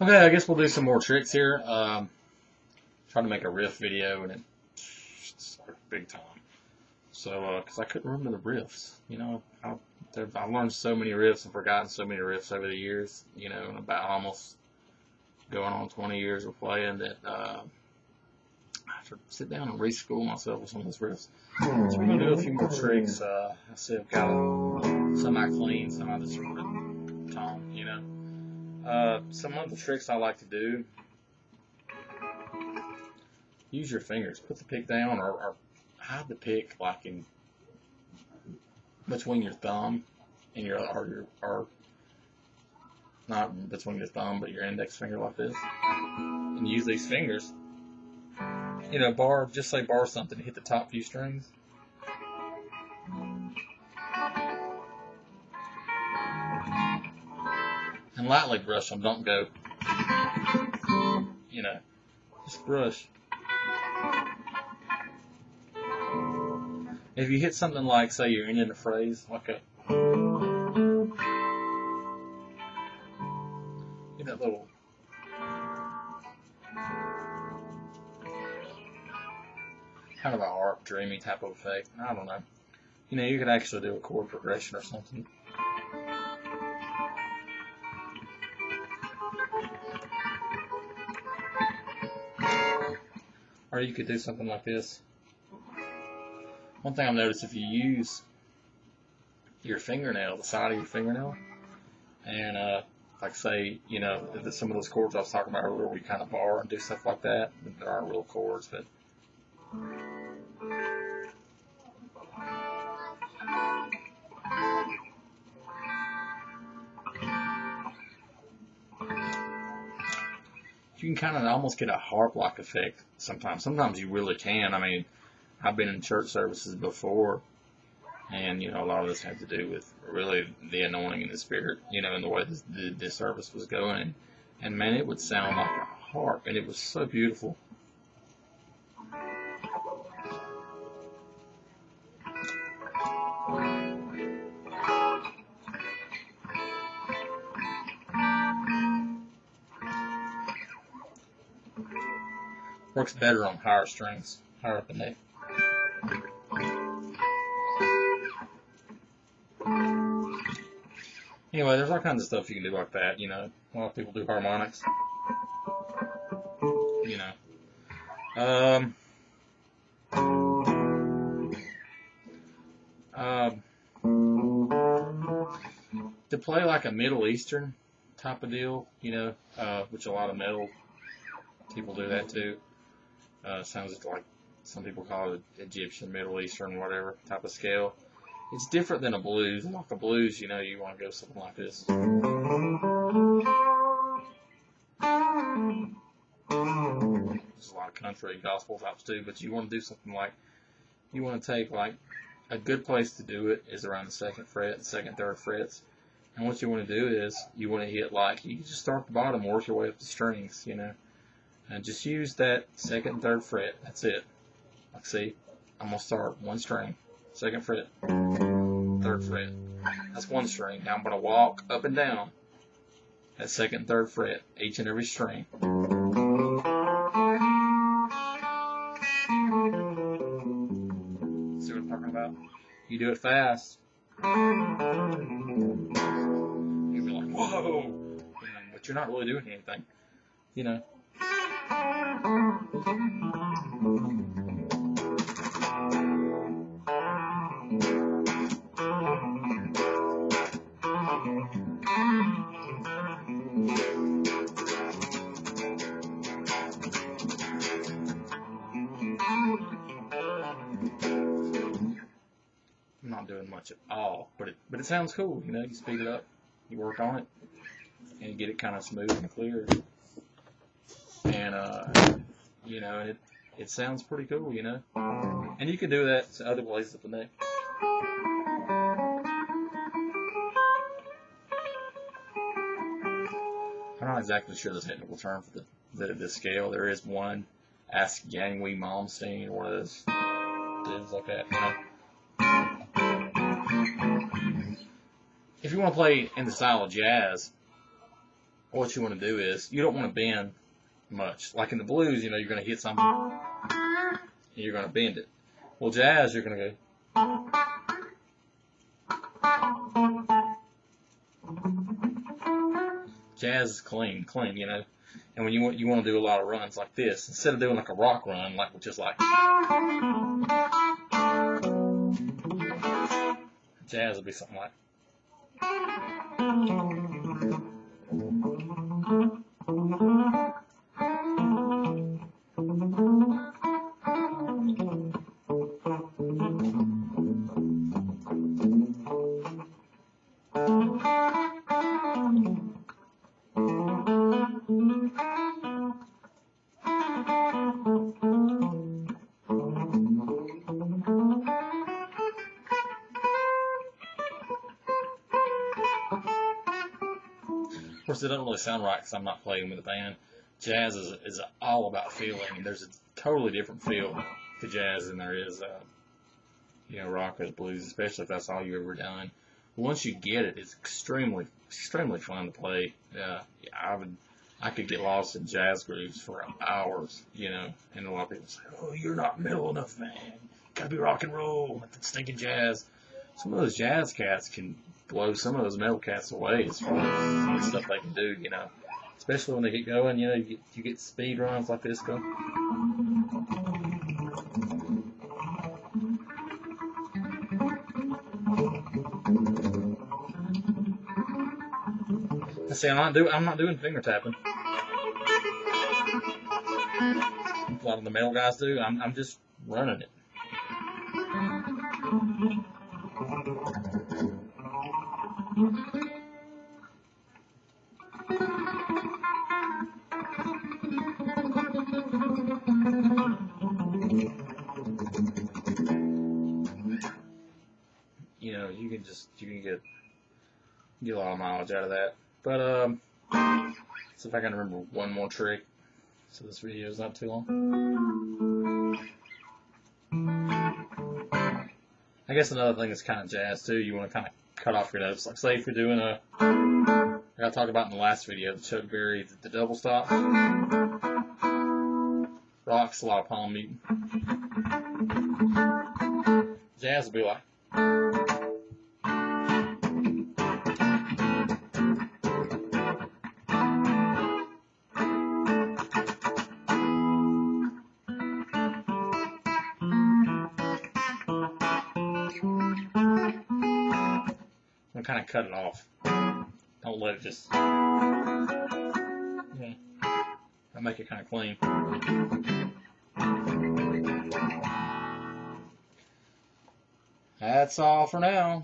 Okay, I guess we'll do some more tricks here. Trying to make a riff video and it sucked big time. So, because I couldn't remember the riffs, you know, I've learned so many riffs and forgotten so many riffs over the years, you know, and about almost going on 20 years of playing that I have to sit down and reschool myself with some of those riffs. So we're going to do a few more tricks. I see I've got some I clean, some I just sort of tone, you know. Some of the tricks I like to do, use your fingers. Put the pick down or hide the pick like in between your thumb and or not between your thumb but your index finger like this. And use these fingers. You know, just say bar something to hit the top few strings. And lightly brush them, don't go, you know, just brush. If you hit something like, say you're ending a phrase, like get that little, kind of a harp, dreamy type of effect, I don't know. You know, you could actually do a chord progression or something. Or you could do something like this. One thing I've noticed, if you use your fingernail, the side of your fingernail, and like say, you know, some of those chords I was talking about earlier, where we kind of bar and do stuff like that. There aren't real chords, but you can kind of almost get a harp-like effect sometimes. Sometimes you really can. I mean, I've been in church services before, and, you know, a lot of this had to do with really the anointing in the spirit, you know, and the way this service was going. And, man, it would sound like a harp, and it was so beautiful. Works better on higher strings, higher up the neck. Anyway, there's all kinds of stuff you can do like that, you know. A lot of people do harmonics. You know. To play like a Middle Eastern type of deal, you know, which a lot of metal people do that too. Sounds like some people call it Egyptian, Middle Eastern, whatever type of scale. It's different than a blues. Like a blues, you know, you want to go something like this. There's a lot of country and gospel types too, but you want to do something like, you want to take like, a good place to do it is around the second fret, second, third frets. And what you want to do is, you want to hit like, you can just start at the bottom, work your way up the strings, you know. And just use that second and third fret. That's it. Like, see, I'm going to start one string, second fret, third fret. That's one string. Now I'm going to walk up and down that second and third fret, each and every string. See what I'm talking about? You do it fast, you'll be like, whoa! But you're not really doing anything, you know. I'm not doing much at all, but it sounds cool, you know. You speed it up, you work on it, and you get it kind of smooth and clear. And you know, it sounds pretty cool, you know. And you can do that to other places of the neck. I'm not exactly sure the technical term for the scale. There is one, Ask Yngwie Malmsteen, or one of those dudes like that, you know. If you want to play in the style of jazz, what you want to do is you don't want to bend much. Like in the blues, you know, you're going to hit something and you're going to bend it. Well, jazz, you're going to go. Jazz is clean, you know. And when you want to do a lot of runs like this, instead of doing like a rock run, like just like jazz would be something like. Of course, it doesn't really sound right because I'm not playing with a band. Jazz is all about feeling. There's a totally different feel to jazz than there is, you know, rock or blues, especially if that's all you've ever done. Once you get it, it's extremely fun to play. I could get lost in jazz grooves for hours, you know. And a lot of people say, "Oh, you're not metal enough, man. Gotta be rock and roll, like that stinking jazz." Some of those jazz cats can blow some of those metal cats away as far as the stuff they can do, you know. Especially when they get going, you know, you get speed runs like this go. See, I'm not doing finger tapping. A lot of the metal guys do. I'm just running it. You know, you can get a lot of mileage out of that. But see if I can remember one more trick, so this video is not too long. I guess another thing is kind of jazz too. You want to kind of cut off your notes. Like say if you're doing like I talked about in the last video, the Chuck Berry, the double stop. Rock's a lot of palm muting. Jazz will be like. Kind of cut it off. Don't let it just. Yeah. I'll make it kind of clean. That's all for now.